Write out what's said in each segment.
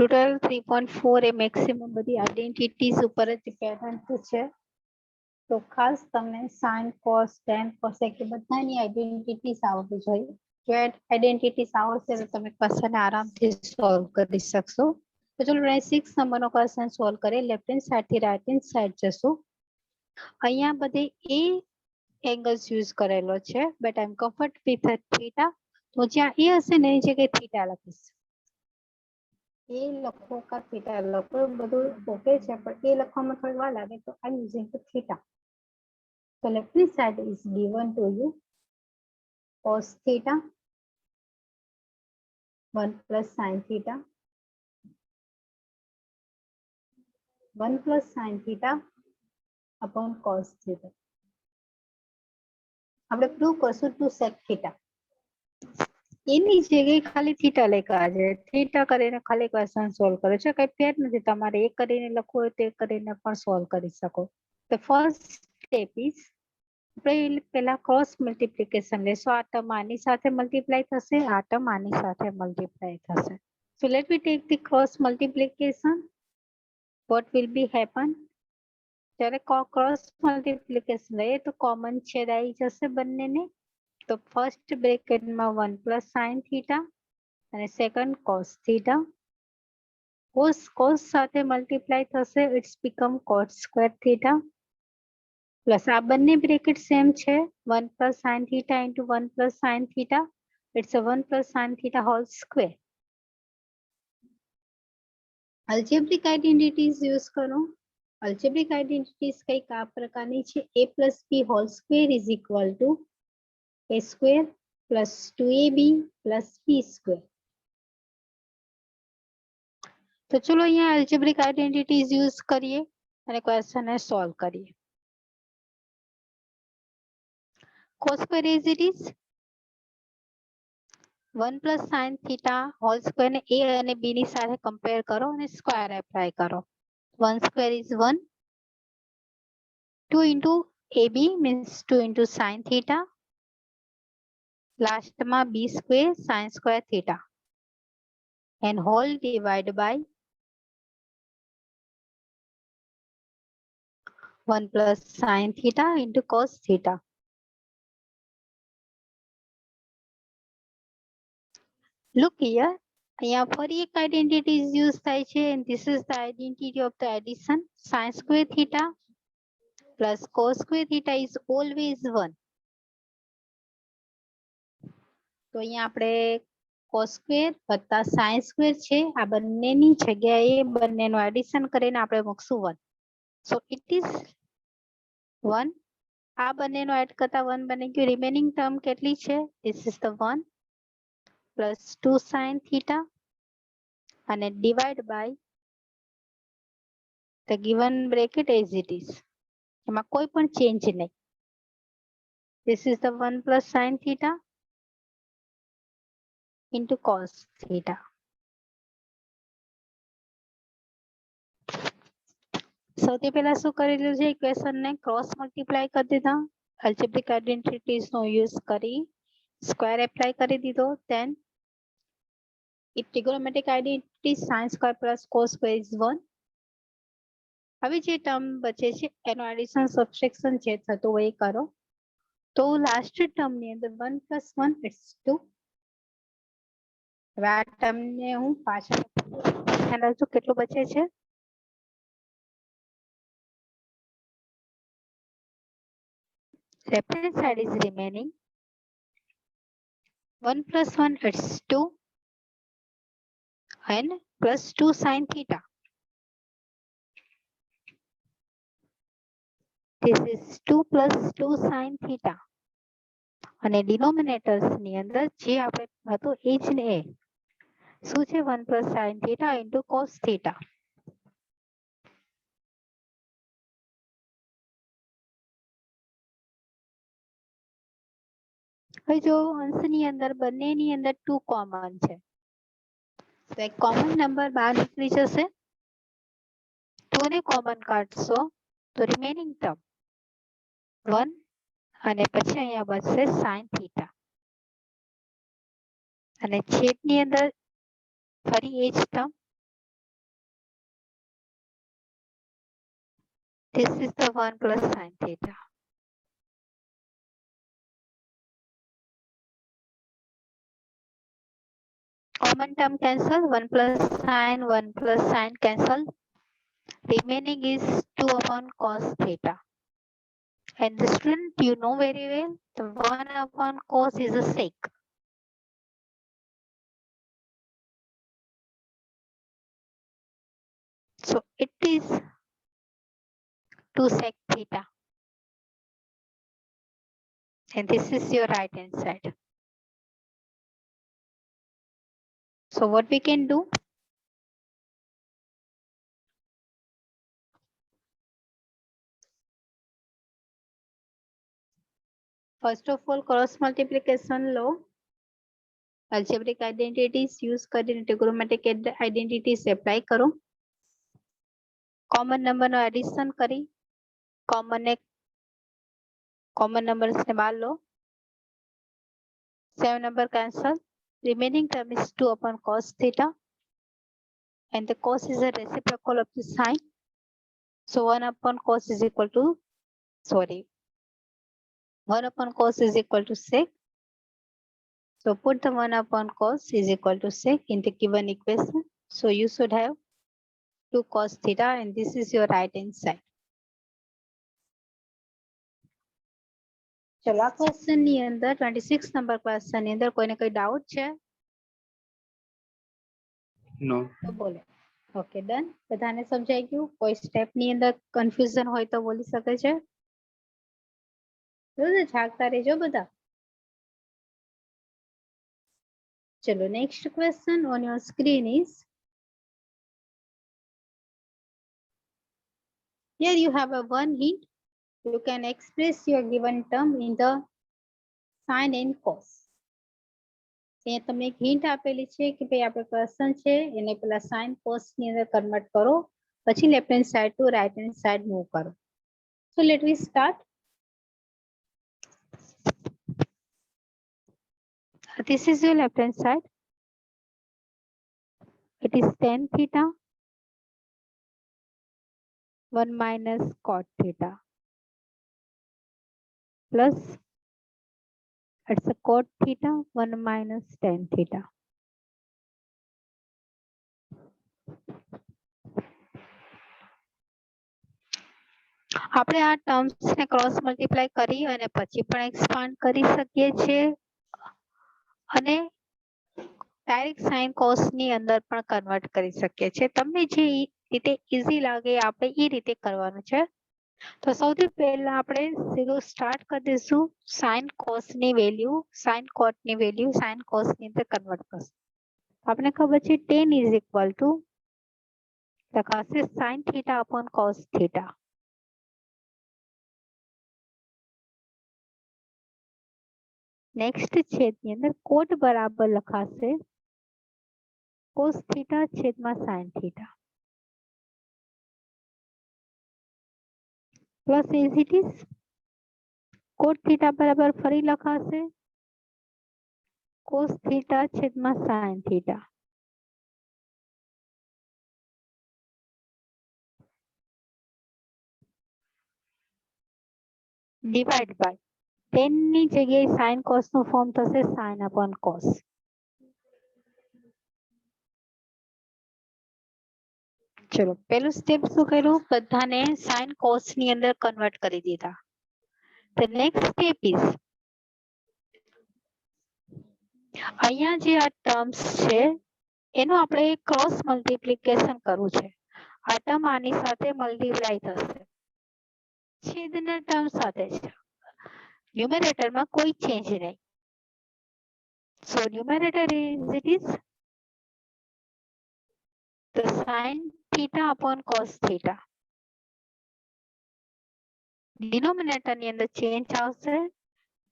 Total 3.4 એ maximum બધી આઈડેન્ટિટીઝ ઉપર જ પેટર્ન છે. તો ખાસ તમને સાઇન કોસ ટેન કોસેક એ બધાની આઈડેન્ટિટીઝ આવડવી જોઈએ. જો આઈડેન્ટિટીઝ આવડશે તો તમે ક્વેશ્ચન આરામથી સોલ્વ કરી શકશો. તો ચલો 6 નંબરનો ક્વેશ્ચન સોલ્વ કરીએ. લેફ્ટ હેન્ડ સાઈડ થી રાઈટ હેન્ડ સાઈડ જશું. અહીંયા બધે એ એંગલ્સ યુઝ કરેલો છે, but I am comfort with theta. તો જ્યાં એ હશે ને એની જગ્યાએ થીટા લખીશ. એ લખો કા થીટા લખો બધું ઓકે છે, પણ એ લખવામાં થોડી વાર લાગે તો I am using theta. So left hand side is given to you cos theta 1 plus sin theta 1 plus sin theta upon cos theta. આપણે પ્રૂવ કરશું 2 sec theta. એની જગ્યાએ ખાલી થીટા લખ્યા છે. થીટા કરીને ખાલી ક્વેશ્ચન સોલ્વ કરે છે. કઈ ફેર નથી. તમારે એ કરીને લખવું હોય તે કરીને પણ સોલ્વ કરી શકો. The first step is આપણે પહેલા ક્રોસ મલ્ટીપ્લિકેશન લેશું. આ ટર્મ આની સાથે મલ્ટીપ્લાય થશે, આ ટર્મ આની સાથે મલ્ટીપ્લાય થશે. So let me take the cross multiplication. What will be happen? જ્યારે ક્રોસ મલ્ટીપ્લિકેશન લઈએ તો કોમન છેદ આવી જશે બંનેને. તો ફર્સ્ટ બ્રેકેટમાં 1 પ્લસ સાઇન થીટા અને સેકન્ડ કોસ થીટા. કોસ સાથે મલ્ટીપ્લાય થશે, it's become cot square theta. Plus આ બંને બ્રેકેટ સેમ છે, 1 plus sine theta into 1 plus sine theta, it's 1 plus sine theta whole square. Algebraic identities use કરો. Algebraic identities કઈક આ પ્રકારની છે. a plus b whole square is equal two a square plus 2ab plus b square. તો ચલો અહીંયા અલ્જેબ્રિક identities use કરીએ અને ક્વેશ્ચનને સોલ્વ કરીએ. cos square as it is 1 plus sin theta whole square ને a અને b ની સાથે કમ્પેર કરો અને સ્ક્વેર એપ્લાય કરો. 1 square is 1, 2 into ab means 2 into sin theta, લાસ્ટમાં b square sin square theta and whole divided by 1 plus sin theta into cos theta. Look here, અહીંયા ફરી એક આઇડેન્ટિટી યુઝ થાય છે, and this is the identity of the addition. Sin square theta plus cos square theta is always 1. તો અહીંયા આપણે cos square વત્તા sin square છે, આ બંનેની જગ્યાએ બંનેનું એડિશન કરીને આપણે મૂકશું 1. So it is 1. આ બંનેનું એડ કરતા 1 બની ગયું. રિમેનિંગ ટર્મ કેટલી છે? This is the 1 plus 2 sin theta and divide by the given bracket as it is. એમાં કોઈ પણ ચેન્જ નહીં. This is the 1 plus sin theta into cos theta. સૌથી પહેલા શું કરી લીધું છે? ઇક્વેશનને ક્રોસ મલ્ટીપ્લાય કરી દીધા. અલ્જેબ્રિક આઇડેન્ટિટીઝનો યુઝ કરી સ્ક્વેર એપ્લાય કરી દીધો. Then if trigonometric identity sin square plus cos square is 1. હવે જે ટર્મ બચે છે એનો એડિશન સબટ્રેક્શન જે થતું હોય એ કરો. તો લાસ્ટ ટર્મની અંદર 1 plus 1 it's 2. હવે આ ટર્મને હું પાછળ ખ્યાલ રાખજો કેટલું બચે છે. Left hand side is remaining 1 plus 1 it's 2 and plus 2 sin theta. This is 2 plus 2 sin theta. અને ડિનોમિનેટર્સ ની અંદર જે આપણે હતું એ જ ને એ શું છે? 1 plus sin theta into cos theta. હવે જો અંશની અંદર બંનેની અંદર 2 કોમન છે, તો એક કોમન નંબર બહાર નીકળી જશે. 2 ને કોમન કાઢશો તો રિમેનિંગ ટર્મ 1 અને પછી અહીંયા બચશે sin theta. અને છેદની અંદર ફરી એ જ term This is the 1 plus sine theta. Common term cancel, 1 plus sine cancel. Remaining is 2 upon cos theta. And the student, you know very well, the 1 upon cos is a sec. So it is 2 sec theta. And this is your right hand side. So what we can do? First of all, cross multiplication law, algebraic identities use કરીને trigonometric identities apply કરો. Common number નો addition કરી common numbers ને બાર લો. 7 number cancel. Remaining term is 2 upon cos theta. And the cos is a reciprocal of the sine. So 1 upon cos is equal to, 1 upon cos is equal to sec. So put the 1 upon cos is equal to sec in the given equation. So you should have 2 cos theta and this is your right hand side. ચલો આ question ની અંદર 26 number question ની અંદર કોઈને કોઈ doubt છે? નો. તો બોલો. Okay done. બધાને સમજાઈ ગયું? કોઈ સ્ટેપ ની અંદર કન્ફ્યુઝન હોય તો બોલી શકે છે? જોજો જાગતા રહેજો બધા. ચલો next question on your screen is, here you have a one hint. You can express your given term in the sine and cos. અહીંયા તમને એક હિન્ટ આપેલી છે કે ભાઈ આપણે ક્વેશ્ચન છે એને પેલા સાઇન કોસ ની અંદર કન્વર્ટ કરો, પછી left hand side to right hand side move કરો. So let we start. This is your left hand side. It is tan theta 1 minus cot theta plus it's a cot theta 1 minus tan theta. આપણે આ terms ને cross multiply કરી અને પછી પણ expand કરી શકીએ છીએ અને ડાયરેક્ટ સાઇન કોસ ની અંદર પણ કન્વર્ટ કરી શકીએ છીએ. તમને જે રીતે ઈઝી લાગે આપણે એ રીતે કરવાનું છે. તો સૌથી પહેલા આપણે સીધું સ્ટાર્ટ કરી દઈશું સાઇન કોસ ની વેલ્યુ, સાઇન કોટ ની વેલ્યુ સાઇન કોસ ની અંદર કન્વર્ટ કરશું. આપણે ખબર છે tan ઇઝ ઇક્વલ ટુ લખાશે sine theta upon cos theta. Next છેદની અંદર કોટ બરાબર લખાશે કોસ થીટા છેદમાં sine theta plus as it is cot theta બરાબર ફરી લખાશે કોસ થીટા છેદમાં સાઇન થીટા. ડિવાઇડ બાય 10 ની જગ્યાએ સાઇન કોસ નું ફોર્મ થશે સાઇન અપોન કોસ. ચલો પહેલું સ્ટેપ શું કર્યું? બધાને સાઇન કોસ ની અંદર કન્વર્ટ કરી દીધા. The next step is અહીંયા જે આ ટર્મ્સ છે એનું આપણે ક્રોસ મલ્ટીપ્લિકેશન કરવું છે. આ ટર્મ આની સાથે મલ્ટીપ્લાય થશે છેદના ટર્મ સાથે છે. ન્યુમેરેટરમાં કોઈ ચેન્જ નહીં. So numerator is it is the sin theta upon cos theta. Denominator ની અંદર ચેન્જ આવશે.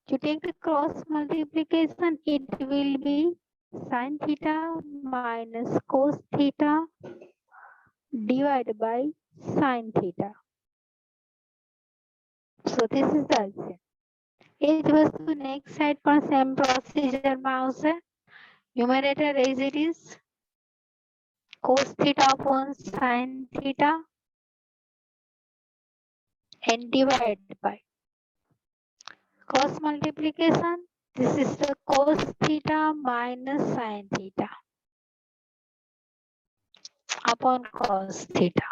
To take the cross multiplication, it will be sin theta minus cos theta divided by sin theta. So this is the answer. એ જ વસ્તુ next side પણ same પ્રોસિજરમાં આવશે. Numerator as it is cos theta upon sin theta and divide by cross multiplication. This is the cos theta minus sin theta upon cos theta.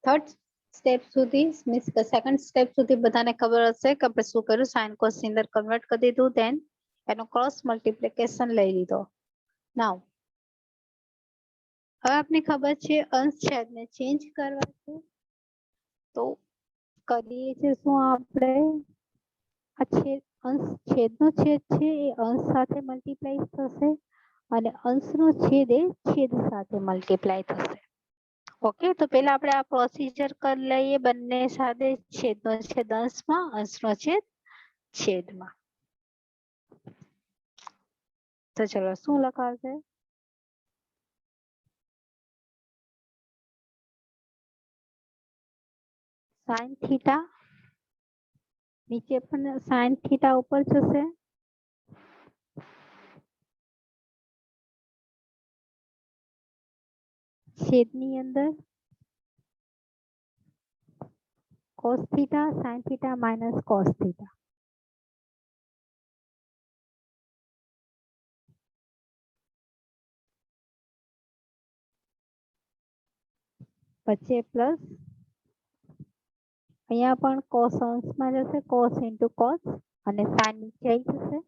Third step સુધી means કે second step સુધી બધાને ખબર હશે કે આપણે શું કર્યું, સાઇન કોસ ની અંદર કન્વર્ટ કરી દીધું, દેન એનો ક્રોસ મલ્ટિપ્લિકેશન લઈ લીધો. નાઉ હવે આપને ખબર છે અંશ છેદને ચેન્જ કરવા છે, તો કરીએ છીએ શું આપણે આ છેદ અંશ છેદનો છેદ છે એ અંશ સાથે મલ્ટીપ્લાય થશે અને અંશનો છેદ એ છેદ સાથે મલ્ટીપ્લાય થશે. ઓકે, તો પહેલા આપણે આ પ્રોસીજર કરી લઈએ, બંને સાથે છેદનો છેદ અંશમાં, અંશનો છેદ છેદમાં. તો ચલો શું લખાશે, સાઇન થીટા, નીચે પણ સાઇન થીટા ઉપર જશે, છેદની અંદર cos theta sin theta minus cos theta. પછી પ્લસ અહીંયા પણ cos અંશમાં જશે, cos into cos અને sin નીચે આવી જશે.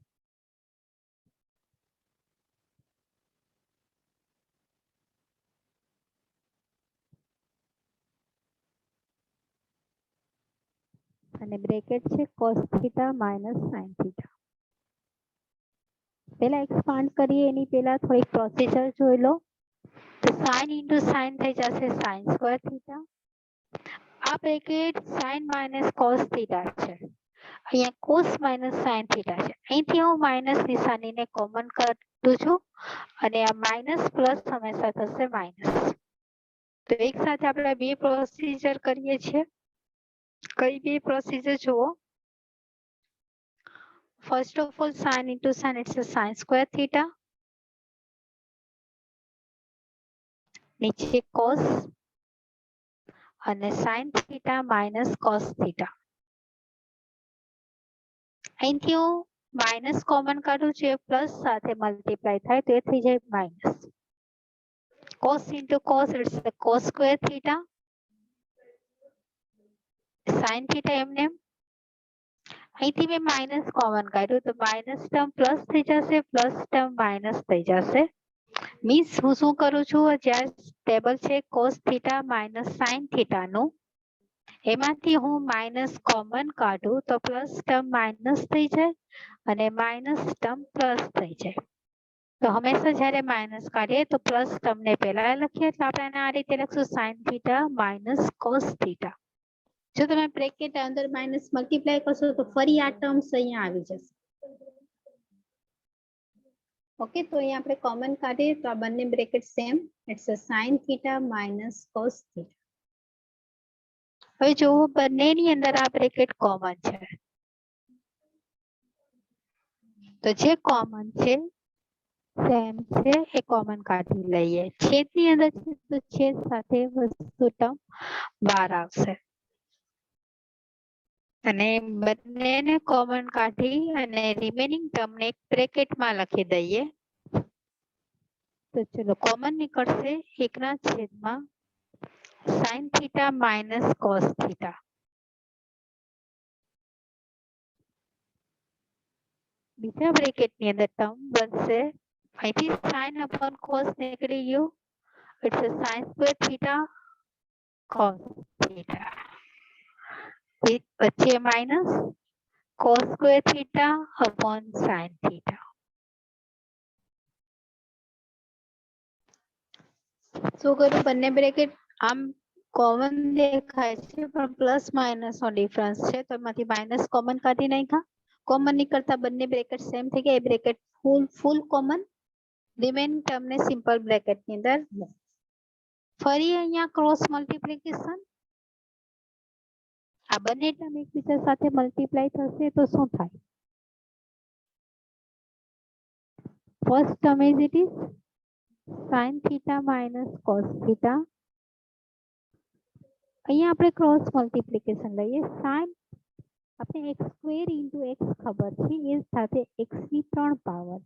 અને બ્રેકેટ છે cos theta minus sin theta. પહેલા એક્સપાન્ડ કરીએ એની પહેલા થોડીક પ્રોસીજર જોઈ લો. તો sin into sin થઈ જશે sin સ્ક્વેર થીટા. આ bracket sin minus cos theta છે, અહીંયા cos minus sin theta છે. અહીંથી હું માઇનસ નિશાનીને કોમન કાઢું છું અને આ માઇનસ પ્લસ હંમેશા થશે માઇનસ. તો એક સાથે આપણે બે પ્રોસીજર કરીએ છીએ. કઈ બે પ્રોસીજર જુઓ. First of all, sin into sin, it's a sin square theta. નીચે cos અને sin theta minus cos theta. અહીંથી હું માઇનસ કોમન કાઢું છું, પ્લસ સાથે મલ્ટીપ્લાય થાય તો એ થઈ જાય minus. cos into cos, it's a cos square theta. sin theta એમને અહીંથી મેં માઇનસ કોમન કાઢ્યું તો માઇનસ ટર્મ પ્લસ થઈ જશે, પ્લસ ટર્મ માઇનસ થઈ જશે. મીન્સ હું શું કરું છું, જ્યાં ટેબલ છે cos theta minus sin theta નું, એમાંથી હું માઇનસ કોમન કાઢું તો પ્લસ ટર્મ માઇનસ થઈ જાય અને માઇનસ ટર્મ પ્લસ થઈ જાય. તો હંમેશા જ્યારે માઇનસ કાઢીએ તો પ્લસ ટર્મને પહેલા લખીએ, એટલે આપણે આ રીતે લખશું sin theta minus cos theta. જો તમે બ્રેકેટ અંદર માઇનસ મલ્ટીપ્લાય કરશો તો ફરી આ ટર્મ્સ અહીંયા આવી જશે. ઓકે, તો અહીંયા આપણે કોમન કાઢીએ તો આ બંને bracket same, it's a sin theta minus cos theta. હવે જો બંનેની અંદર આ બ્રેકેટ કોમન છે, તો જે કોમન છે સેમ છે એ કોમન કાઢી લઈએ. છેદની અંદર છે તો છેદ સાથે વસ્તુ ટર્મ બહાર આવશે અને બંનેને કોમન કાઢી અને રિમેનિંગ ટર્મને એક બ્રેકેટમાં લખી દઈએ. તો ચલો કોમન નીકળશે એકના છેદમાં sin theta minus cos theta. બીજા બ્રેકેટની અંદર ટર્મ બનશે, અહીંથી sin upon cos નીકળી ગયું, it's a sin square theta cos theta. વચ્ચે minus cos square theta upon sin theta. શું કરું, બંને બ્રેકેટ આમ કોમન દેખાય છે પણ પ્લસ માઇનસ નો ડિફરન્સ છે, તો એમાંથી માઇનસ કોમન કાઢી નાખ્યા. કોમન નીકળતા બંને બ્રેકેટ સેમ થઈ ગયા, એ બ્રેકેટ ફૂલ કોમન, રિમેનિંગ ટર્મને સિમ્પલ બ્રેકેટ ની અંદર. ફરી અહીંયા ક્રોસ મલ્ટીપ્લિકેશન, આ બંને ટર્મ એકબીજા સાથે મલ્ટીપ્લાય થશે તો શું થાય, first term as it is sin theta minus cos theta. અહીંયા આપણે ક્રોસ મલ્ટીપ્લિકેશન લઈએ. sin આપણે x સ્ક્વેર ઇન્ટુ x ખબર છે એ સાથે x ની 3 પાવર,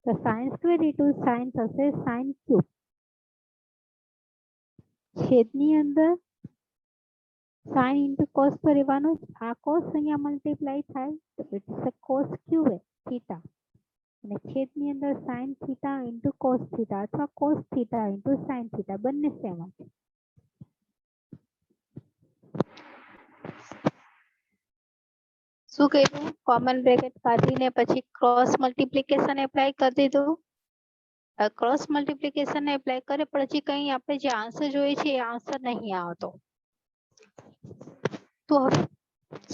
તો sin સ્ક્વેર ઇન્ટુ sin થશે sin ક્યુબ. છેદની અંદર sin ઇન્ટુ cos તો રહેવાનું જ, આ cos અહીંયા મલ્ટીપ્લાય થાય તો ઇટ્સ cos ક્યુબ થીટા, અને છેદની અંદર sin theta into cos theta અથવા cos theta into sin theta બંને સેમ છે. શું કર્યું? કોમન બ્રેકેટ કાઢીને પછી ક્રોસ મલ્ટીપ્લિકેશન એપ્લાય કરી દીધું. ક્રોસ મલ્ટીપ્લિકેશન એપ્લાય કરે પછી કઈ આપણે જે આન્સર જોઈએ છે એ આન્સર નહીં આવતો. તો હવે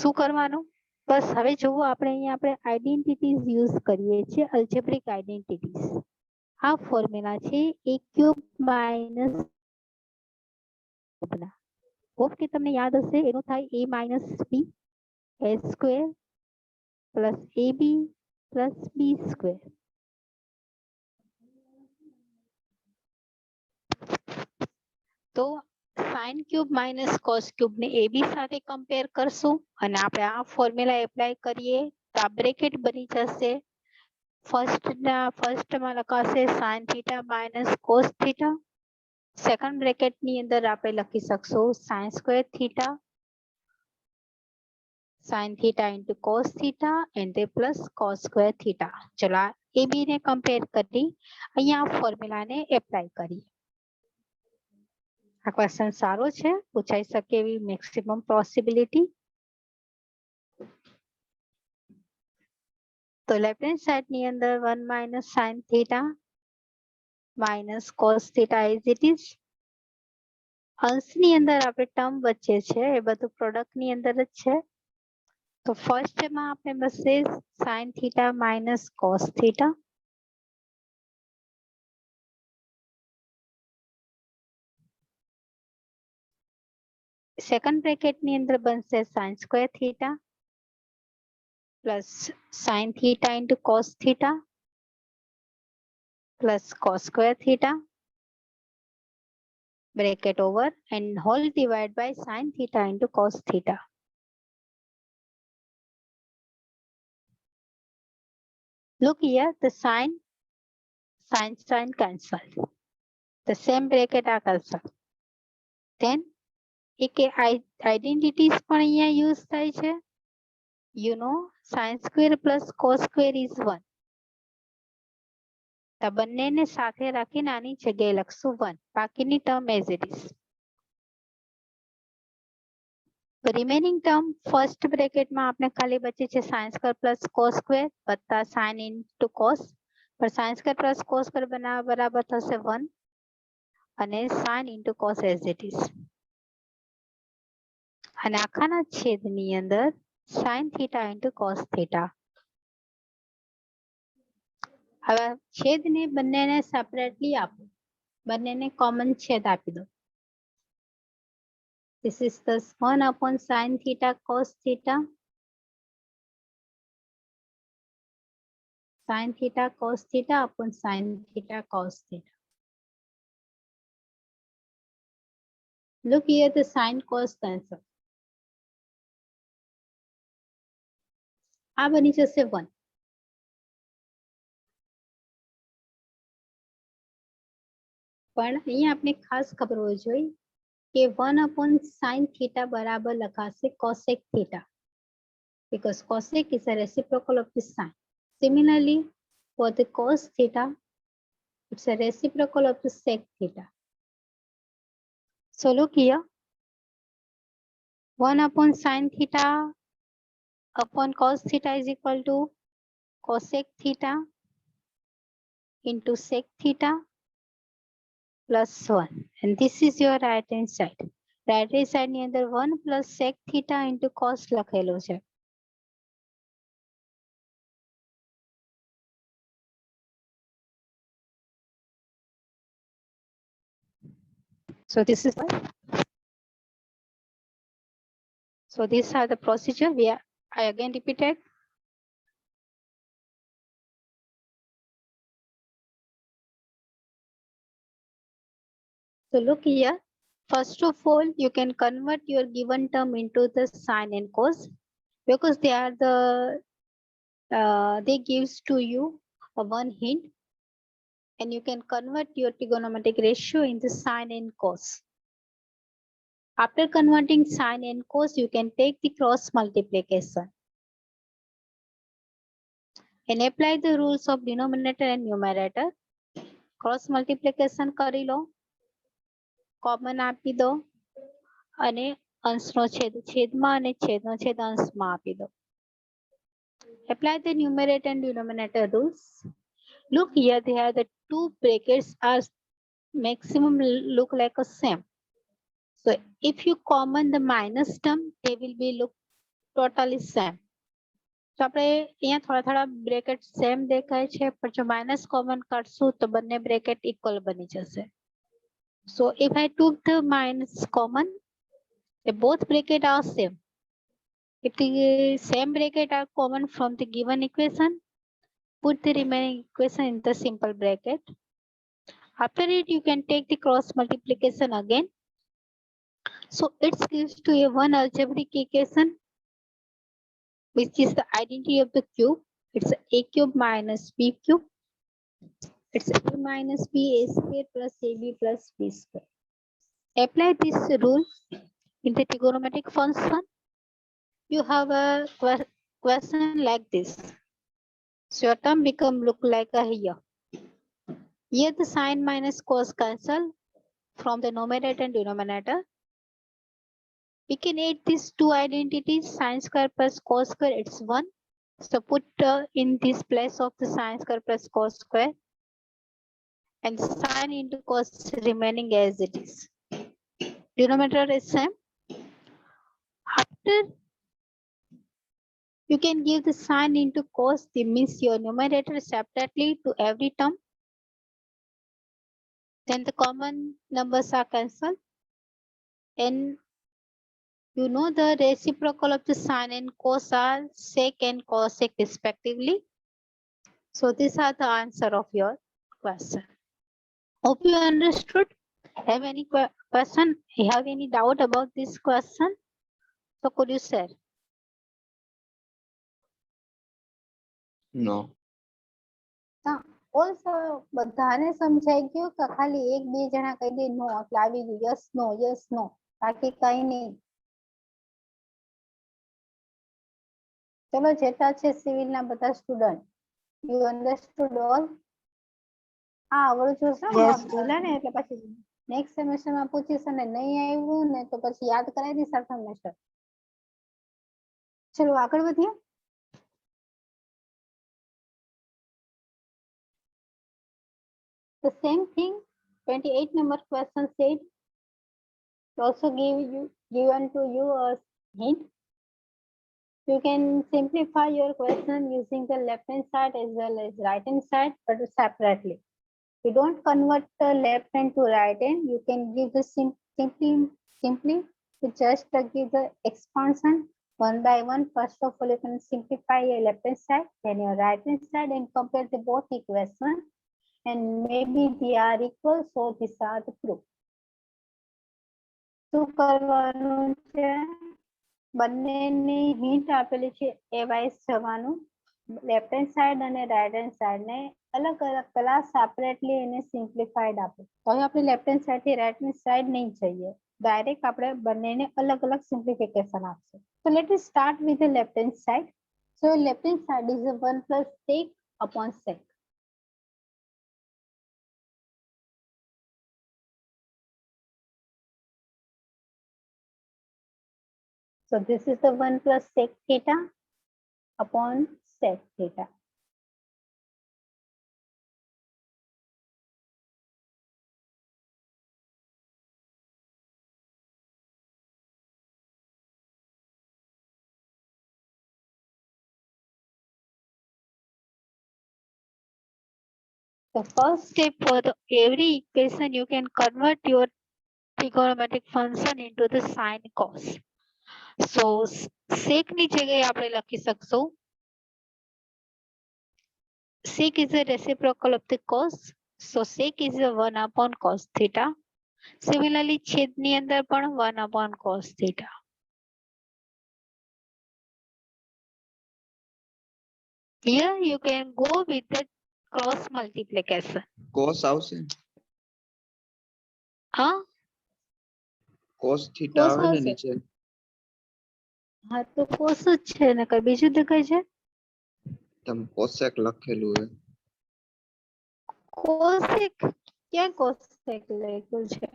શું કરવાનું? બસ હવે જુઓ, આપણે અહીંયા આપણે આઈડેન્ટિટીઝ યુઝ કરીએ છીએ, અલ્જેબ્રિક આઈડેન્ટિટીઝ. આ ફોર્મ્યુલા છે a ક્યુબ માઇનસ, હોપ કે તમને યાદ હશે, એનું થાય a minus b a square plus ab plus b square. તો sin cube minus cos cube ને ab સાથે કમ્પેર કરશું અને આપણે આ ફોર્મ્યુલા એપ્લાય કરીએ તો આ બ્રેકેટ બની જશે. ફર્સ્ટમાં લખાશે sin theta minus cos theta. Second bracket ની અંદર આપણે લખી શકશું sin square theta sin theta into cos theta and plus cos square theta. ચલો આ ab ને કમ્પેર કરી અહીંયા આ ફોર્મ્યુલાને એપ્લાય કરીએ. આ ક્વેશ્ચન સારો છે, પૂછાઈ શકે એવી મેક્સિમમ પોસિબિલિટી. તો લેફ્ટ હેન્ડ સાઈડ ની અંદર 1 minus sin theta minus cos theta as it is. અંશની અંદર આપણે ટર્મ વચ્ચે છે એ બધું પ્રોડક્ટ ની અંદર જ છે. તો ફર્સ્ટ માં આપણે બસે sin theta minus cos theta. Second bracket ની અંદર બનશે sin square theta plus sin theta into cos theta plus cos square theta bracket over and whole divided by sin theta into cos theta. Look here, the sin cancelled. The same bracket are cancelled. Then એક identities પણ અહીંયા use થાય છે. You know, sin square plus cos square is 1. તો બંનેને સાથે રાખીને આની જગ્યાએ લખશું 1. બાકીની term as it is. Remaining term first બ્રેકેટમાં આપણે ખાલી બચે છે sin square plus cos square વત્તા sin ઇન્ટુ cos, પણ sin square plus cos square બરાબર થશે 1 અને sin into cos as it is. અને આખાના છેદની અંદર sin theta into cos theta. હવે છેદને બંનેને સેપરેટલી આપો, બંનેને કોમન છેદ આપી દો. This is thus 1 upon sin theta cos theta. Sin theta cos theta upon sin theta cos theta. Look here, the sin cos cancel. આ બની જશે 1. પણ અહીંયા આપણે ખાસ ખબર હોવી જોઈએ કે 1 upon sin theta બરાબર લખાશે cosec theta, because cosec is a reciprocal of the sin. Similarly, for the cos theta, it's a reciprocal of the sec theta. So look here, 1 upon sin theta upon cos theta is equal to cosec theta into sec theta plus 1, and this is your right hand side. Right hand side ની અંદર 1 plus sec theta into cos લખેલો છે. So this is what. So these are the procedure. I again repeated. So look here. First of all, you can convert your given term into the sine and cos because they are they gives to you a one hint, and you can convert your trigonometric ratio into sine and cos. After converting sine and cos, you can take the cross multiplication and apply the rules of denominator and numerator. Cross multiplication કરી લો, common આપી દો અને અંશનો છેદ છેદમાં અને છેદનો છેદ અંશમાં આપી દો. Apply the numerator and denominator rules. Look here, they are the two brackets are maximum look like a same. So if you common the minus term, they will be look totally same. So આપણે અહીંયા થોડા bracket same દેખાય છે, પણ જો minus common કાઢશું તો બંને bracket equal બની જશે. So if I took the minus common, the both bracket are same. If the same bracket are common from the given equation, put the remaining equation in the simple bracket. After it, you can take the cross multiplication again. So it gives to a one algebraic equation, which is the identity of the cube. It's a cube minus b cube. It's a minus b a square plus ab plus b square. Apply this rule in the trigonometric function. You have a question like this. So your term become look like a here. Here the sine minus cos cancel from the numerator and denominator. We can add these two identities, sine square plus cos square, it's 1. So put in this place of the sine square plus cos square, and sine into cos remaining as it is. Denominator is same. After you can give the sine into cos, it means your numerator separately to every term. Then the common numbers are cancelled, and you know the reciprocal of the sine and cos are sec and cosec respectively. So these are the answer of your question. Hope you understood. Have any question? Have any doubt about this question? So could you share? No. Also બધાને સમજાઈ ગયું કે ખાલી એક બે જણા કહી દે નો એટલે આવી ગયું યસ નો બાકી કઈ નહીં. ચલો જેટલા છે સિવિલ ના બધા સ્ટુડન્ટ યુ અન્ડરસ્ટુડ ઓલ. હા આવડું જોશે ભૂલા ને એટલે પછી નેક્સ્ટ સેમેસ્ટર માં પૂછીશ અને નહીં આવ્યું ને તો પછી યાદ કરાવી દઈશ આ સેમેસ્ટર. ચલો આગળ વધીએ. The same thing, 28 number question said, also given to you a hint. You can simplify your question using the left hand side as well as right hand side, but separately. You don't convert the left hand to right hand. You can give the simply to just give the expansion one by one. First of all, you can simplify your left hand side, then your right hand side, and compare the both equations. And maybe they are equal, so these are the proof. શું કરવાનું છે? બંનેની hint આપેલી છે એ wise જવાનું. Left hand side અને right hand side ને અલગ અલગ પેલા સેપરેટલી એને સિમ્પ્લિફાઈડ આપે. હવે આપણે લેફ્ટ હેન્ડ સાઈડ થી રાઈટ હેન્ડ સાઈડ નહીં જઈએ, ડાયરેક્ટ આપણે બંનેને અલગ અલગ સિમ્પ્લિફિકેશન આપશે. So let us start with the left hand side. So left hand side is 1 plus sec upon sec. So this is the 1 plus sec theta upon sec theta. The first step for every equation, you can convert your trigonometric function into the sine cos. So sec ની જગ્યાએ આપણે લખી શકશું sec is a reciprocal of the cos. So sec is a 1 upon cos theta. Similarly છેદની અંદર પણ 1 cos theta. Here you can go with the cross multiplication. cos આવશે હા cos theta cos આવે ને આવશે. નીચે હા તો cos જ છે ને કઈ બીજું તો કઈ છે તમે cosec લખેલું હે cosec ક્યાં cosec લખ્યું છે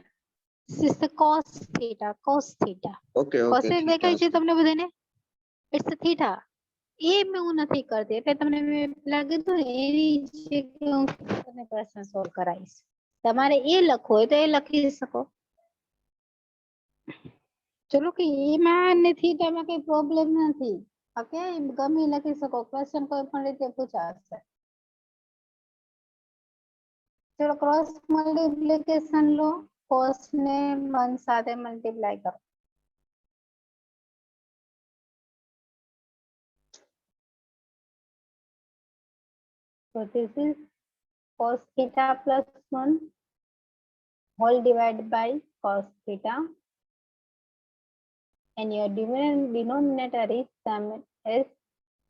This is the cos theta okay okay cosec theta દેખાય છે છે તમને બધાને it's a theta એ મેં હું નથી કરતી એટલે તમને લાગે તો એની જગ્યાએ હું તમને પ્રશ્ન સોલ્વ કરાવીશ તમારે એ લખવો હોય તો એ લખી શકો ચલો કે એમાં ને થીટામાં કઈ પ્રોબ્લેમ નથી ઓકે ગમે લખી શકો ક્વેશ્ચન કોઈ પણ રીતે પૂછાશે ચલો ક્રોસ મલ્ટીપ્લિકેશન લો cos ને 1 સાથે મલ્ટીપ્લાય કરો so this is cos theta plus 1 whole divided by cos theta and your denominator is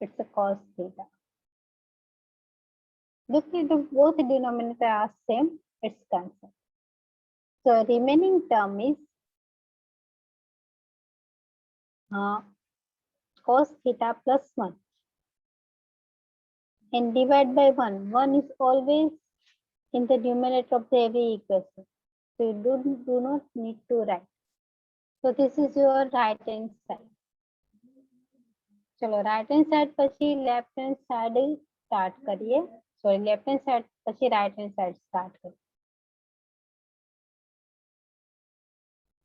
it's a cos theta. Look at both denominator are same, it's cancelled. So remaining term is cos theta plus 1 and divide by 1. 1 is always in the numerator of the every equation. So you do not need to write. So this is your right hand side. चलो right hand side પછી left hand side start કરીએ sorry left hand side પછી right hand side start કરીએ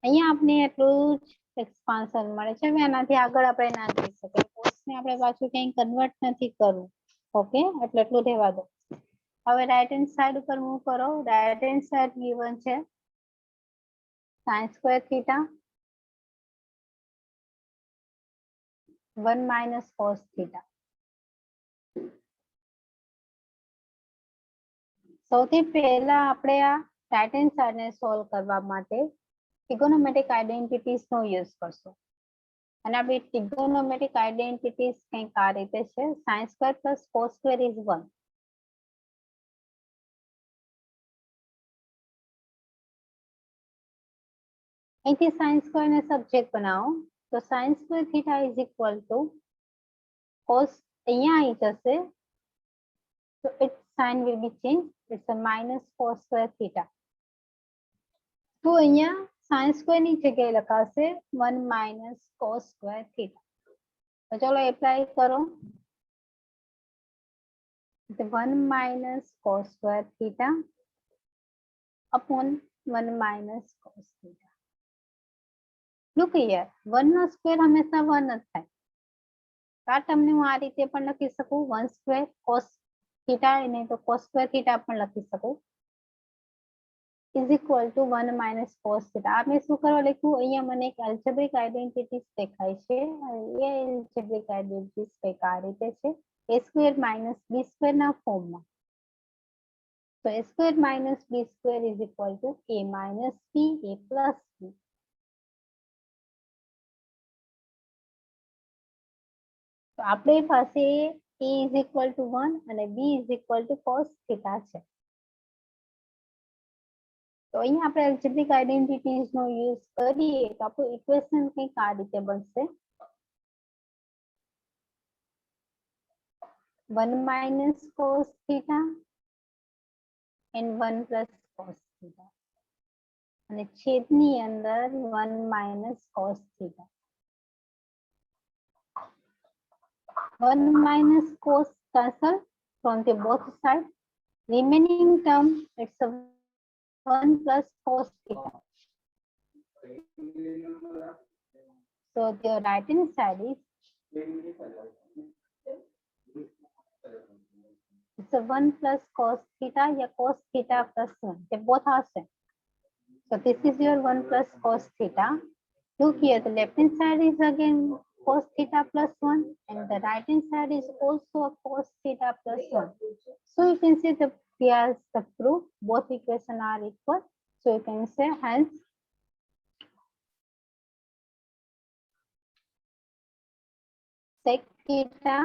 અહીંયા આપણે એટલું જ expansion મળે છે હવે આનાથી આગળ આપણે ના જઈ શકીએ કોર્સને આપણે પાછું ક્યાંય કન્વર્ટ નથી કરવું ઓકે એટલે એટલું રહેવા દો હવે રાઈટ હેન્ડ સાઈડ ઉપર મૂવ કરો રાઈટ હેન્ડ સાઈડ given છે sin square theta 1 minus cos theta. સૌથી પહેલા આપણે આ રાઈટ હેન્ડ સાઈડ ને સોલ્વ કરવા માટે ટ્રિગોનોમેટ્રિક આઇડેન્ટિટીઝ નો યુઝ કરશું અને આપણી ટ્રિગોનોમેટ્રિક આઇડેન્ટિટીઝ કંઈક આ રીતે છે sin square plus cos square is 1 અહીંથી sin square ને સબ્જેક્ટ બનાવો તો sin square theta is equal to cos અહીંયા આવી જશે so its sign will be changed it's a minus cos square theta તો અહીંયા sin square ની જગ્યાએ લખાશે 1 minus cos square theta તો ચલો એપ્લાય કરો તો 1 minus cos square theta upon 1 minus cos theta look here 1 નો સ્ક્વેર હંમેશા 1 જ થાય આ ટર્મને હું આ રીતે પણ લખી શકું 1 સ્ક્વેર cos theta નહીં તો cos square theta પણ લખી શકું is equal to 1 minus cos theta આ મેં શું કરવા લખ્યું અહીંયા મને એક algebraic identities દેખાય છે એ algebraic identities કંઈક આ રીતે છે a square minus b square ના ફોર્મમાં so a square minus b square is equal to a minus b a plus b તો આપણી પાસે a is equal to 1 અને b is equal to cos theta છે તો અહીંયા આપણે algebraic identities નો યુઝ કરીએ તો આપણું ઇક્વેશન કંઈક આ રીતે બનશે 1 minus cos theta and 1 plus cos theta અને છેદની અંદર 1 minus cos theta 1 minus cos cancel from the both sides remaining term it's a 1 plus cos theta so the right hand side is it's a 1 plus cos theta या cos theta plus 1 they both are same so this is your 1 plus cos theta look here the left hand side is again cos theta plus 1 and the right hand side is also a cos theta plus 1 so you can see the proof both equations are equal So you can say hence sec theta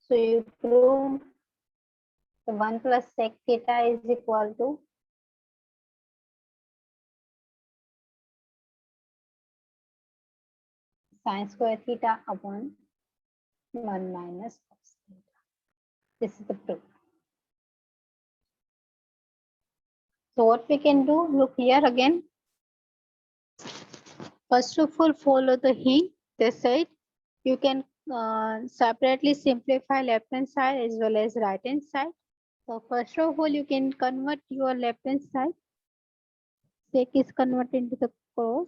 so you prove the 1 plus sec theta is equal to sin square theta upon 1 minus cos theta. This is the proof. So what we can do, look here again. First of all, follow the hint. They said you can separately simplify left hand side as well as right hand side. So first of all, you can convert your left hand side. Sec is converted into the cross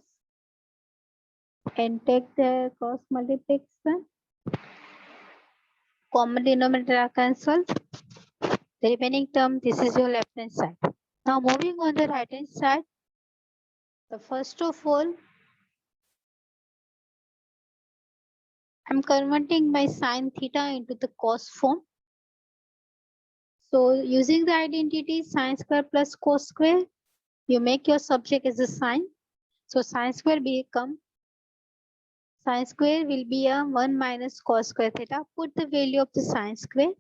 and take the cross multiplication. Common denominator are cancelled. The remaining term, this is your left hand side. Now moving on the right hand side. So first of all, I'm converting my sin theta into the cos form. So using the identity sin square plus cos square, you make your subject as a sine. So sin square will be a 1 minus cos square theta. Put the value of the sin square.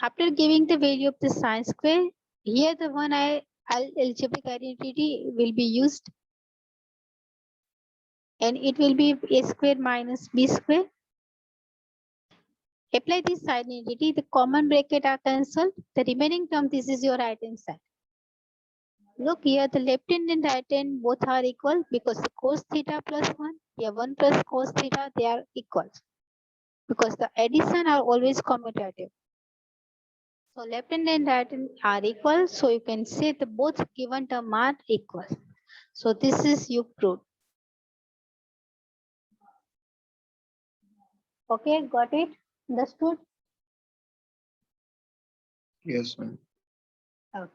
After giving the value of the sin square, here the algebraic identity will be used. And it will be a square minus b square. Apply this identity, the common bracket are cancelled. The remaining term, this is your right hand side. Look here, the left hand and right hand both are equal because the cos theta plus 1, here 1 plus cos theta, they are equal. Because the addition are always commutative. So left hand and right hand are equal. So you can say the both given term are equal. So this is you proved. Okay, got it? Understood? Yes, ma'am. Okay.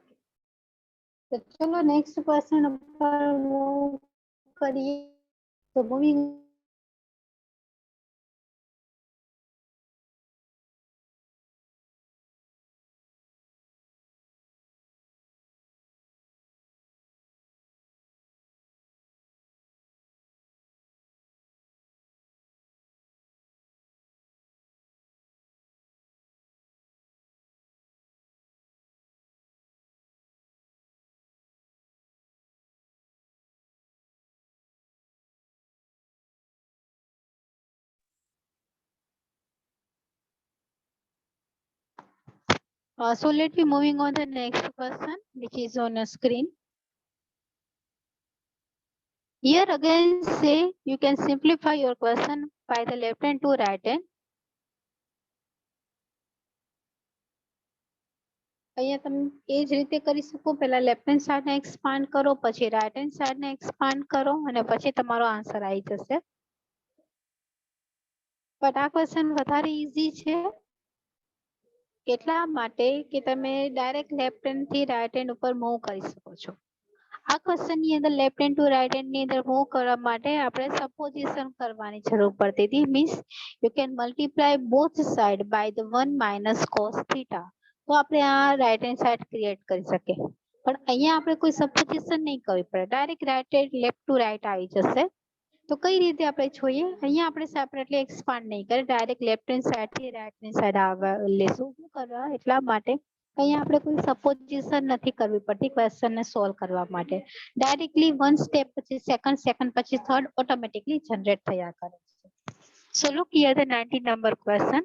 तो चलो next question पर move करिए. तो moving so let me moving on the next question, which is on a screen. Here again say you can simplify your question by the left hand to right hand. અહીંયા તમે એ જ રીતે કરી શકો. પહેલા લેફ્ટ હેન્ડ સાઈડ ને expand કરો, પછી રાઈટ હેન્ડ સાઈડ ને એક્સપાન્ડ કરો અને પછી તમારો આન્સર આવી જશે. બટ આ ક્વેશ્ચન વધારે ઈઝી છે એટલા માટે કે તમે ડાયરેક્ટ લેફ્ટ હેન્ડ થી રાઈટ હેન્ડ ઉપર મૂવ કરી શકો છો. આ ક્વેશ્ચન ની અંદર left hand to right hand ની અંદર મૂવ કરવા માટે આપણે સપોઝિશન કરવાની જરૂર પડતી હતી. Means you can multiply both side by the 1 minus cos theta. તો આપણે આ રાઈટ હેન્ડ સાઈડ ક્રિએટ કરી શકીએ. પણ અહીંયા આપણે કોઈ સપોઝિશન નહીં કરવી પડે, direct right hand left to right આવી જશે. તો કઈ રીતે આપણે જોઈએ, અહીંયા આપણે સેપરેટલી એક્સપાન્ડ નહીં કરે, ડાયરેક્ટ લેફ્ટ હેન્ડ સાઈડ થી રાઈટ હેન્ડ સાઈડ લેશું. શું કરવા એટલા માટે અહીંયા આપણે કોઈ સપોઝિશન નથી કરવી પડતી ક્વેશ્ચન ને સોલ્વ કરવા માટે. ડાયરેક્ટલી વન સ્ટેપ પછી સેકન્ડ પછી થર્ડ ઓટોમેટિકલી જનરેટ થયા કરે છે. So look here the 19 number question.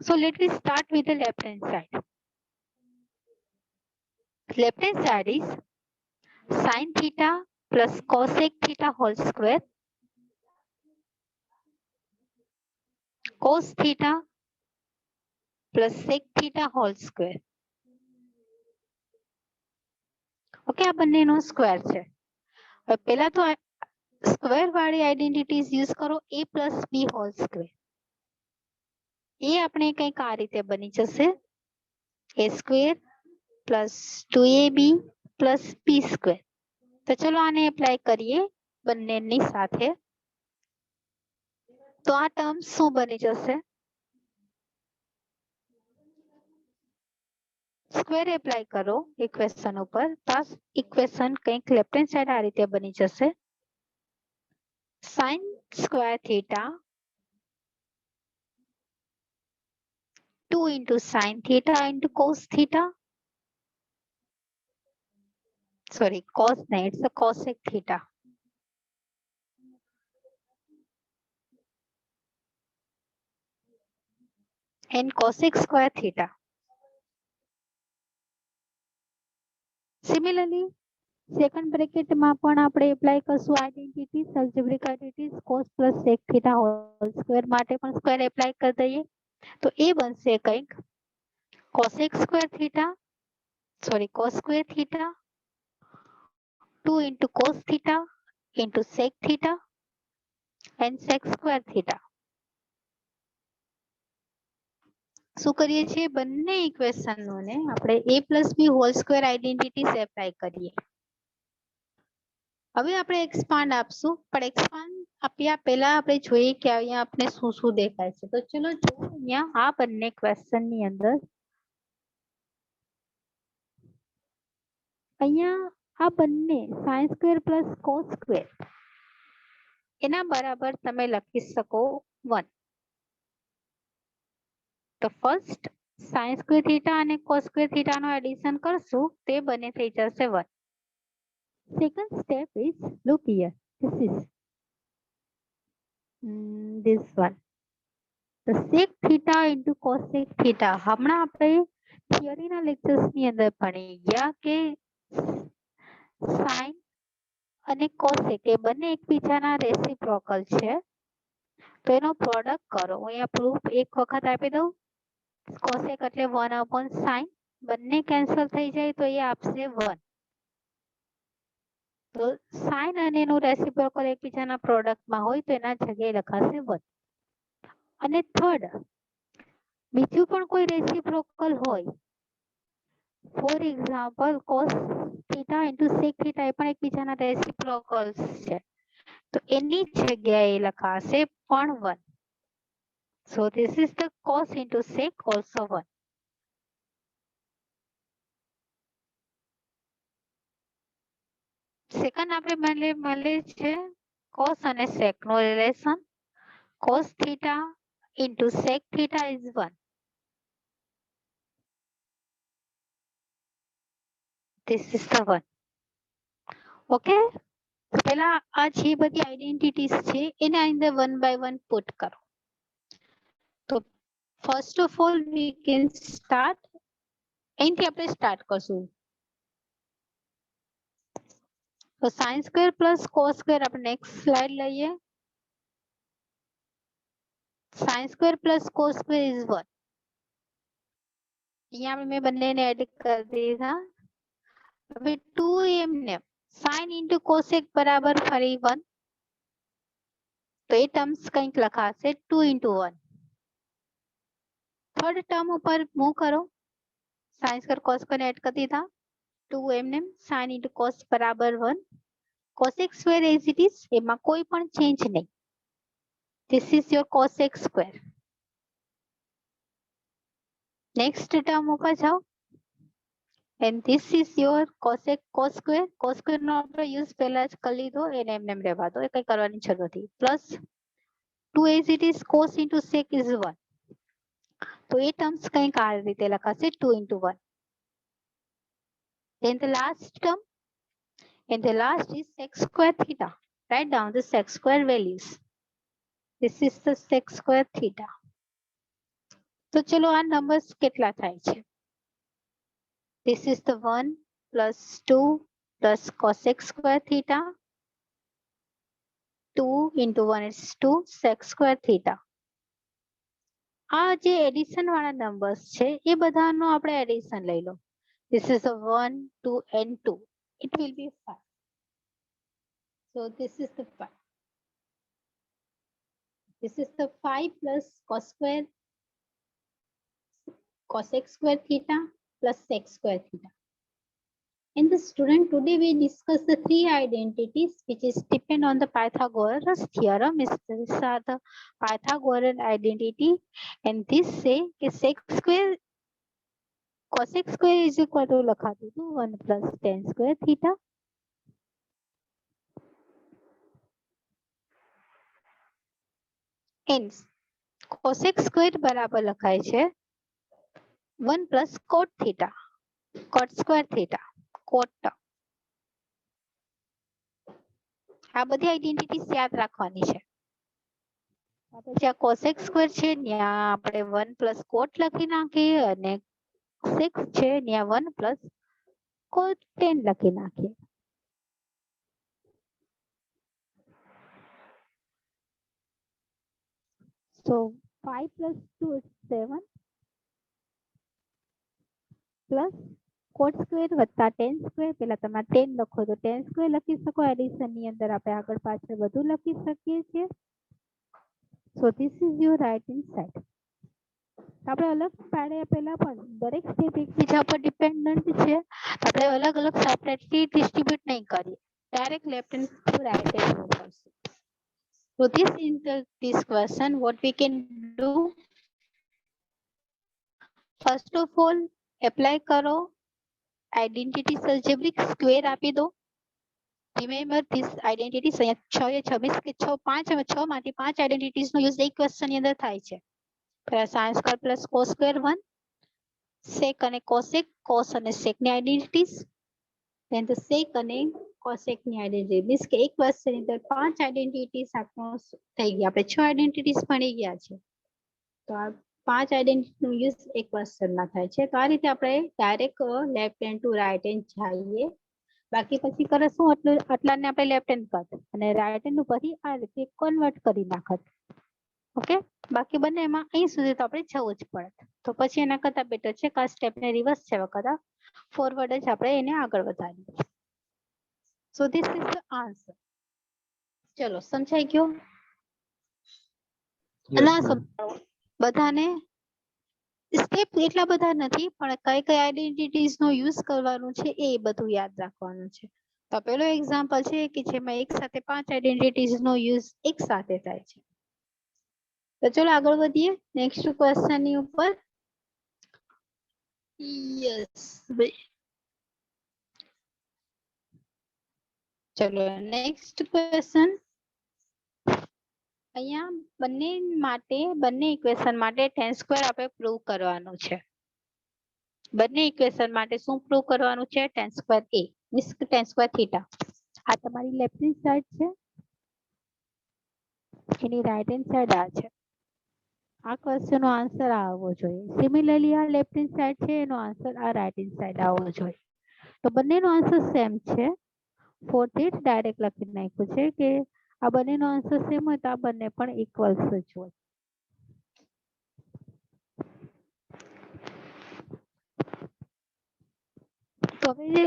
So let me start with the left hand side. Left hand side is sin theta plus cosec theta whole square, cos theta plus sec theta whole square. Okay, આ બંનેનો square છે. હવે પહેલા તો square વાળી identities use કરો, a plus b whole square. એ આપણે કંઈક આ રીતે બની જશે, a square plus 2ab plus b square. તો ચલો આને એપ્લાય કરીએ બંનેની સાથે. તો આ ટર્મ શું બની જશે? સ્ક્વેર એપ્લાય કરો ઇક્વેશન ઉપર તો આ ઇક્વેશન કંઈક લેફ્ટ હેન્ડ સાઈડ આ રીતે બની જશે. sin square theta 2 into sin theta into cos theta. Sorry, cos no, it's a cosec theta. And cosec square theta. Similarly, second bracket માં પણ આપણે apply કરશું identities, algebraic identities, cos plus sec theta whole square માટે પણ square apply કરી દઈએ. તો એ બનશે કંઈક cosec square theta, sorry, cos square theta 2 into cos theta into sec theta and sec square theta. શું કરીએ છીએ? બંને ઇક્વેશનોને આપણે a plus b whole square identities apply કરીએ. હવે આપણે એક્સપાન્ડ આપશું, પણ એક્સપાન્ડ આપ્યા પહેલા આપણે જોઈએ કે અહીંયા આપણે શું શું દેખાય છે. તો ચલો જો અહીંયા આ બંને ક્વેશ્ચનની અંદર અહીંયા આ બંને sin square plus cos square એના બરાબર તમે લખી શકો 1. તો ફર્સ્ટ sin સ્ક્વેર થીટા અને cos સ્ક્વેર થીટાનો એડિશન કરશું તે બને થઈ જશે 1. Second step is, look here, this is this one. The sec theta into cosec theta. હમણાં આપણે થિયરીના લેક્ચર્સની અંદર ભણી ગયા કે sin અને cosec એ બંને એકબીજાના રેસિપ્રોકલ છે. તો એનો પ્રોડક્ટ કરો. હું અહીંયા પ્રૂફ એક વખત આપી દઉં. cosec એટલે 1/sin, બંને કેન્સલ થઈ જાય તો એ આપશે 1. તો sin અને એનું રેસિપ્રોકલ એકબીજાના પ્રોડક્ટમાં હોય તો એના જગ્યાએ લખાશે 1. અને થર્ડ બીજું પણ કોઈ રેસિપ્રોકલ હોય, for example cos theta into sec theta એ પણ એકબીજાના રેસિપ્રોકલ્સ છે તો એની જગ્યાએ લખાશે પણ 1. So this is the cos into sec also 1. Second આપણે મળે છે cos અને sec no relation. cos theta into sec theta is 1. This is the 1. Okay? તો પહેલા આ જે બધી આઈડેન્ટિટીઝ છે એના અંદર 1 by 1 પુટ કરો. તો first of all we can start, અહીંથી આપણે સ્ટાર્ટ કરશું. તો sin square plus cos square આપણે નેક્સ્ટ સ્લાઇડ લઈએ. sin square plus cos square is 1. અહીંયા મેં બંનેને એડ કરી દીધા. હવે 2 એમને sin into cosec બરાબર ફરી 1. તો એ ટર્મ્સ કંઈક લખાશે 2 into 1. થર્ડ ટર્મ ઉપર મૂવ કરો. sin square cos square add કરી દીધા. 2 એમને sin into cos બરાબર 1. cosec square as it is, એમાં કોઈ પણ ચેન્જ નહીં. This is your cosec square. Next term ઉપર જાઓ. And this is your cosec cos square. cos square નો આપણે યુઝ પહેલા જ કરી લીધો, એને એમને એમ રહેવા દો, એ કંઈ કરવાની જરૂર નથી. Plus 2 as it is cos into sec is 1. તો એ ટર્મ્સ કંઈક આ રીતે લખાશે 2 into 1. Then the last term, and the last is sec square theta. Write down the sec square values. This is the sec square theta. તો ચલો આ numbers કેટલા થાય છે? This is the 1 plus 2 plus cosec square theta. 2 into 1 is 2 sec square theta. આ જે addition વાળા numbers છે એ બધાનો આપણે એડિશન લઈ લો. This is the 1, 2 and 2. It will be 5. So this is the 5. This is the 5 plus cos square cosec square theta plus sec square theta. In the student, today we discuss the three identities which is depend on the Pythagoras theorem. These are the Pythagorean identity, and this say कि sec square cosec square is equal to લખા દીધું 1 plus tan square theta. Hence, cosec square બરાબર લખાય છે 1 plus cot theta, cot square theta, cot term. આ બધી આઈડેન્ટિટીઝ યાદ રાખવાની છે. આપણે જ્યાં cosec square છે ત્યાં આપણે 1 plus cot લખી નાખીએ અને sec છે ત્યાં 1 plus cot tan લખી નાખીએ. So 5 plus 2 is 7 plus cot square વત્તા tan square. પેલા તમારે 10 લખો તો tan square લખી શકો. એડિશન ની અંદર આપણે આગળ પાછળ બધું લખી શકીએ છીએ. So this is your right hand side. આપણે અલગ પાડ્યા પહેલા પણ દરેક સ્ટેપ એકબીજા પર ડિપેન્ડન્ટ છે. આપણે અલગ અલગ સેપરેટલી ડિસ્ટ્રીબ્યુટ નહીં કરીએ. Direct left hand to right hand કરશું. So this question what we can do, first of all apply કરો identity algebraic square આપી દો. Remember this identities અહીંયા 6 એ 26 કે 6 5 અને 6 માંથી 5 આઈડેન્ટિટીઝ નો યુઝ એક ક્વેશ્ચન ની અંદર થાય છે. પહેલા sin square plus cos square 1, sec અને cosec, cos અને sec ની આઈડેન્ટિટીઝ, then the sec અને cosec ની આઈડેન્ટિટી. મીન્સ કે એક ક્વેશ્ચન ની અંદર 5 આઈડેન્ટિટીઝ આપણો થઈ ગયા. આપણે 6 આઈડેન્ટિટીઝ ભણી ગયા છે. તો આ 5 આઈડેન્ટિટી નો યુઝ એક ક્વેશ્ચન માં થાય છે. તો આ રીતે આપણે direct left hand to right hand જઈએ. બાકી પછી કરશું આટલાને આપણે લેફ્ટ હેન્ડ કર અને રાઈટ હેન્ડ ઉપર આ રીતે કન્વર્ટ કરી નાખત. ઓકે, બાકી બંનેમાં અહીં સુધી તો આપણે જવું જ પડે. તો પછી એના કરતા બેટર છે કે આ સ્ટેપને રિવર્સ છે કરતા ફોરવર્ડ જ આપણે એને આગળ વધારીએ. So this is the answer. ચલો સમજાઈ ગયો? ના સમજાવો બધાને. સ્ટેપ એટલા બધા નથી પણ કઈ કઈ આઈડેન્ટિટીઝ નો યુઝ કરવાનું છે એ બધું યાદ રાખવાનું છે. તો પેલો એક્ઝામ્પલ છે કે જેમાં એક સાથે 5 આઈડેન્ટિટીઝ નો યુઝ એક સાથે થાય છે. તો ચલો આગળ વધીએ નેક્સ્ટ ક્વેશ્ચન ની ઉપર. યસ ચલો નેક્સ્ટ ક્વેશ્ચન. અહીંયા બંને ઇક્વેશન માટે tan સ્ક્વેર આપણે પ્રૂવ કરવાનું છે. બંને ઇક્વેશન માટે શું પ્રૂવ કરવાનું છે? tan square a means tan square theta. આ તમારી લેફ્ટ હેન્ડ સાઈડ છે, એની રાઈટ હેન્ડ સાઈડ આ છે. આ ક્વેશ્ચન નો આન્સર આવવો જોઈએ. સિમિલરલી આ લેફ્ટ હેન્ડ સાઈડ છે, એનો આન્સર આ રાઈટ હેન્ડ સાઈડ આવવો જોઈએ. તો બંનેનો આન્સર સેમ છે. ફોર્થ ઇટ ડાયરેક્ટ લખી નાખ્યું છે કે આ બંનેનો આન્સર સેમ હોય તો આ બંને પણ ઇક્વલ્સ જ હોય. તો હવે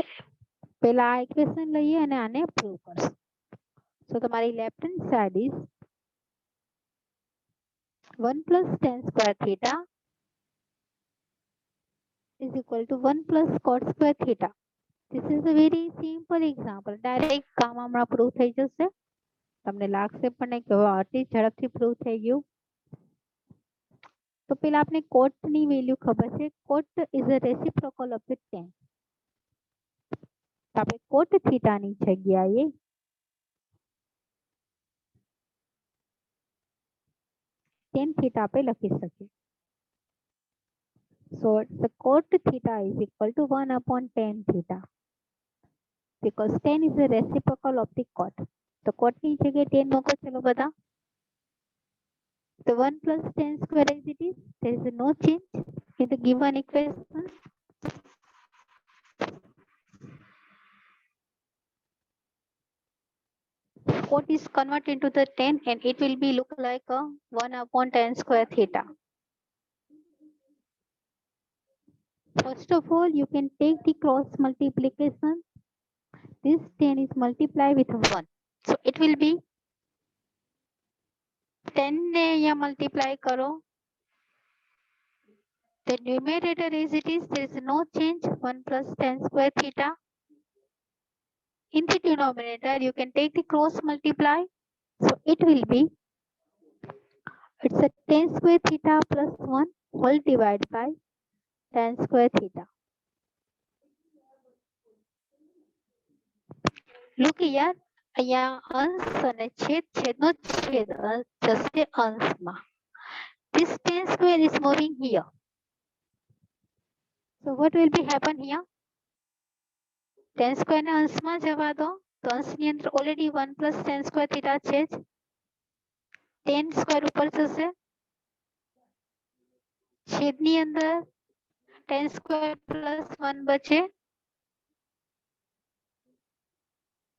પેલા આ ઇક્વેશન લઈએ અને આને પ્રૂવ કરશું. તો તમારી left hand side is 1 plus tan square theta is equal to 1 plus cot square theta. This is a very simple example. Direct કામ હમણાં પ્રૂવ થઈ જશે. તમને લાગશે પણ નહીં કે અતિ ઝડપથી પ્રૂવ થઈ ગયું. તો પેલા આપણે કોટ ની વેલ્યુ ખબર છે. Cot is a reciprocal of the tan. આપણે કોટ થીટા ની જગ્યાએ tan theta આપણે લખી શકીએ. So the cot theta is equal to 1 upon tan theta because tan is a reciprocal of the cot. तो cot ની જગ્યાએ tan મૂકો ચલો બધા. So 1 plus tan square as it is. There is no change in the given equation. Cot is converted into the tan and it will be look like a 1 upon tan square theta. First of all, you can take the cross multiplication. This tan is multiplied with 1. So it will be 10 ને અહીંયા multiply કરો. The numerator as it is, there is no change. 1 plus tan square theta. in the denominator, you can take the cross multiply. So it will be, it's a tan square theta plus 1 whole divided by tan square theta. Look here, અહીંયા અંશ અને છેદ છેદનો છેદ જશે અંશમાં. This tan square is moving here. So what will be happen here? Tan square ને અંશમાં જવા દો તો અંશની અંદર already 1 plus tan square theta છે જ. tan square ઉપર જશે. છેદની અંદર tan square plus 1 બચે.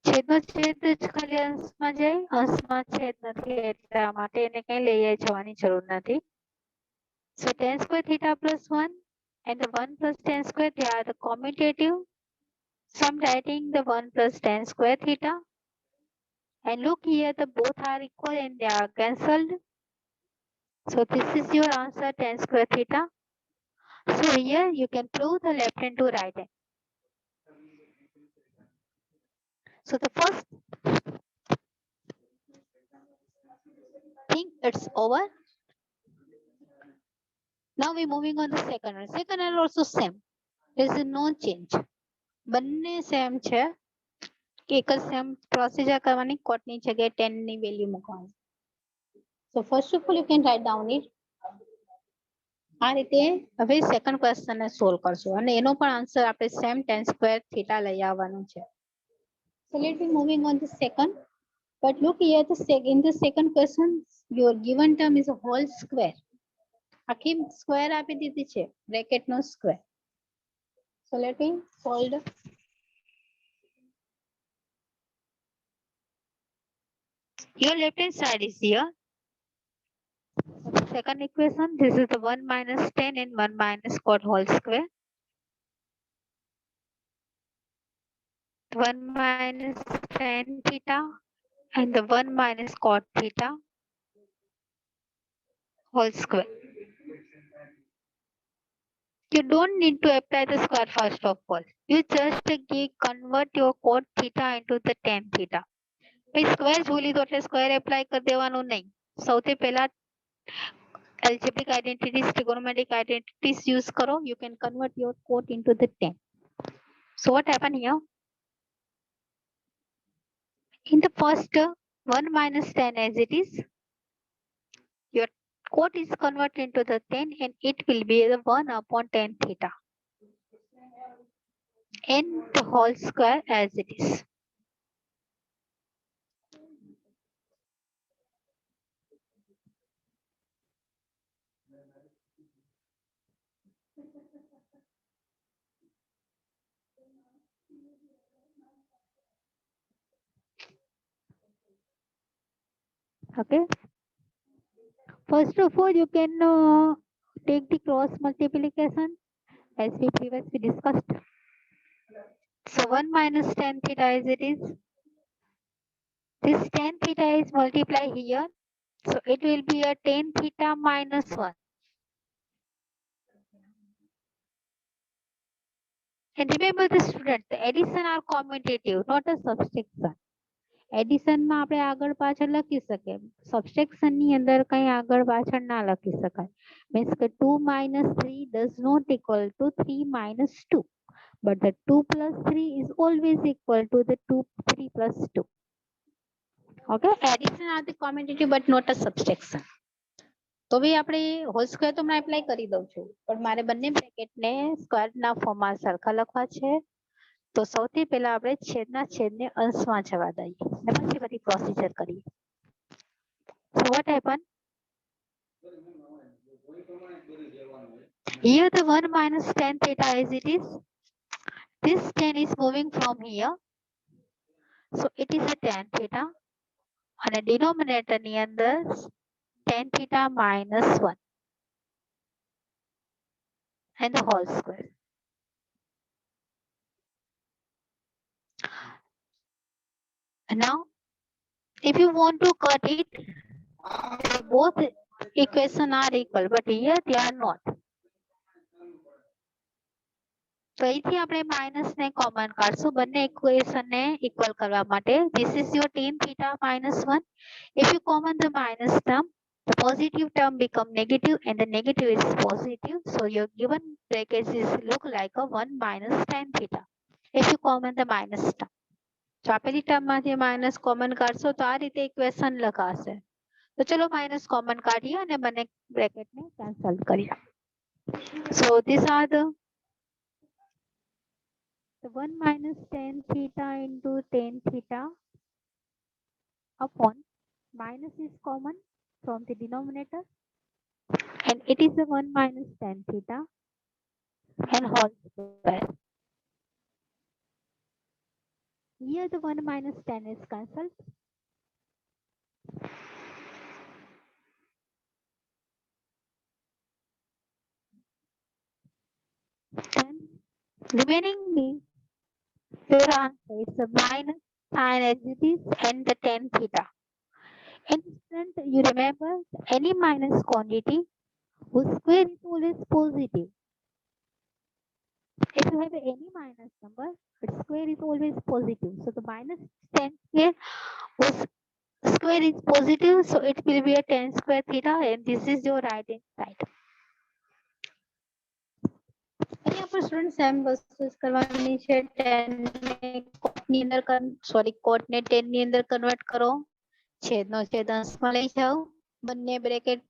છેદનો છેદ જ ખાલી અંશમાં જાય, અંશમાં છેદ નથી એટલા માટે એને કઈ લઈ જવાની જરૂર નથી. So tan square theta plus 1 and the 1 plus tan square, they are the commutative. So I'm writing the 1 plus tan square theta. And look here, the both are equal and they are cancelled. So this is your answer, tan square theta. So here you can prove the left hand to right hand. So the first thing, it's over. Now we're moving on the second one. Second one also same. There is no change. બંને same છે. એક જ same procedure કરવાની, કોટની જગ્યાએ 10 ની value મૂકવાની. So first of all you can write down it. આ રીતે હવે સેકન્ડ ક્વેશ્ચન ને સોલ્વ કરશો અને એનો પણ આન્સર આપણે સેમ tan square theta લઈ આવવાનું છે. So let me moving on the second. But look here, in the second question, your given term is a whole square. આખી સ્ક્વેર આપી દીધી છે, bracket no square. So let me solve the your left hand side is here. Second equation, this is the 1 minus 10 and 1 minus cot whole square. 1 minus tan theta and the 1 minus cot theta whole square. You don't need to apply the square first of all. You just convert your cot theta into the tan theta. Square ભૂલી દો એટલે square apply કરી દેવાનું નહીં. સૌથી પહેલા algebraic identities, trigonometric identities use karo. You can convert your cot into the tan. So what happened here? In the first 1 minus tan as it is, your cot is converted into the tan and it will be the 1 upon tan theta and the whole square as it is. Okay. First of all, you can take the cross multiplication as we previously discussed. So 1 minus tan theta as it is. This tan theta is multiplied here. So it will be a tan theta minus 1. And remember the student, the addition are commutative, not a subtraction. Addition માં આપણે આગળ પાછળ લખી શકીએ. Subtraction ની અંદર કઈ આગળ પાછળ ના લખી શકાય. Means કે 2 minus 3 does not equal to 3 minus 2. But the 2 plus 3 is always equal to the 3 plus 2. Okay, addition are the commutative but not a subtraction. તો ભી આપણે હોલ સ્ક્વેર તો હું એપ્લાય કરી દઉં છું, પણ મારે બંને બ્રેકેટ ને સ્ક્વેર ના ફોર્મમાં સરખા લખવા છે. તો સૌથી પહેલા આપણે છેદના છેદને અંશમાં જવા દઈએ અને પછી બધી પ્રોસિજર કરીએ. So what happened? Here the 1 minus tan theta as it is. This tan is moving from here. So it is a tan theta. અને denominator ની અંદર tan theta minus 1 and the whole square. And now, if you want to cut it, both equations are equal, but here they are not. તો અહીંથી આપણે minus ને common કાઢશું બંને equation ને equal કરવા માટે. This is your tan theta minus 1. If you common the minus term, the positive term become negative and the negative is positive. So your given brackets is look like a 1 minus tan theta. If you common the minus term. તો આપેલી ટર્મમાંથી minus common કાઢશો તો આ રીતે equation લખાશે. તો ચલો minus common કાઢીએ અને બંને બ્રેકેટને કેન્સલ કરીએ. So these are the 1 minus tan theta into tan theta upon minus is common from the denominator and it is the 1 minus tan theta and whole square. Here the 1 minus tan is cancelled. And remaining is your answer is the minus sin as it is and the tan theta. In student, you remember any minus quantity whose square is always positive. If you have any minus number, its square is always positive. So the minus 10 square whose square is positive, so it will be a 10 square theta and this is your right hand side. અહીંયા પર student same વસ્તુ કરવાની છે 10 ને કોટ ની અંદર sorry કોટ ને 10 ની અંદર કન્વર્ટ કરો છેદનો છેદ અંશમાં લઈ જાઓ બંને બ્રેકેટ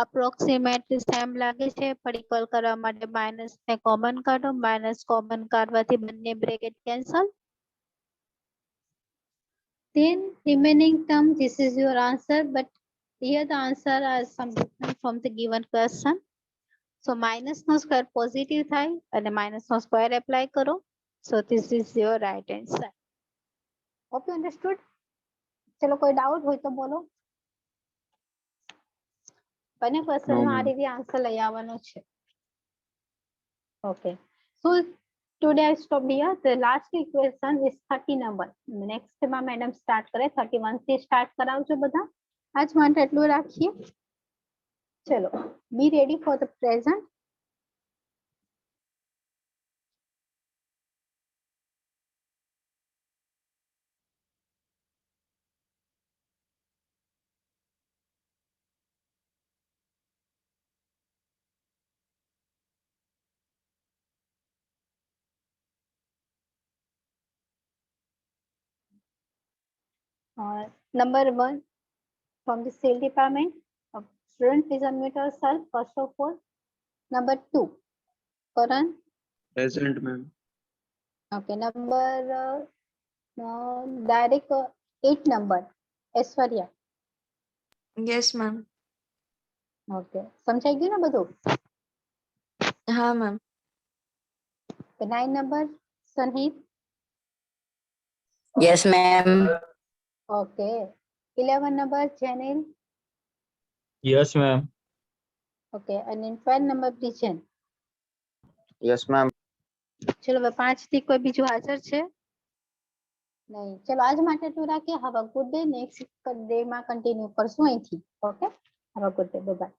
અપ્રોક્સિમેટલી સેમ લાગે છે પણ ઇક્વલ કરવા માટે માઇનસ ને કોમન કાઢો માઇનસ કોમન કાઢવાથી બંને bracket cancel. Then remaining term, this is your answer, but here the answer are some different from the given question. So minus no square positive થાય અને minus no square apply કરો. So this is your right hand side. Hope you understood. ચલો કોઈ doubt હોય તો બોલો. બંને question માં આ રીતે આન્સર લઈ આવવાનો છે. Okay. So today I stop here. The last equation is 30 number. Next માં મેડમ સ્ટાર્ટ કરે 31 થી સ્ટાર્ટ કરાવજો બધા. આજ માટે એટલું રાખીએ. ચલો be ready for the present. Number 1 from the sale department. Student, please unmute yourself first of all. Number 2, Karan. Present, ma'am. Okay. Number direct 8 number, Aishwarya. Yes, ma'am. Okay. સમજાઈ ગયું ને બધું? हाँ, ma'am. The 9 number, Sanhit. Yes, ma'am. Okay. 11 number, Janil. Yes, ma'am. Okay. And then 12 number, Bridgen. Yes, ma'am. ચલો હવે 5 થી કોઈ બીજું હાજર છે? નહીં. ચલો આજ માટે એટલું રાખીએ. Have a good day. Next day માં કન્ટિન્યુ કરશું અહીંથી. Okay. Have a good day. Bye bye.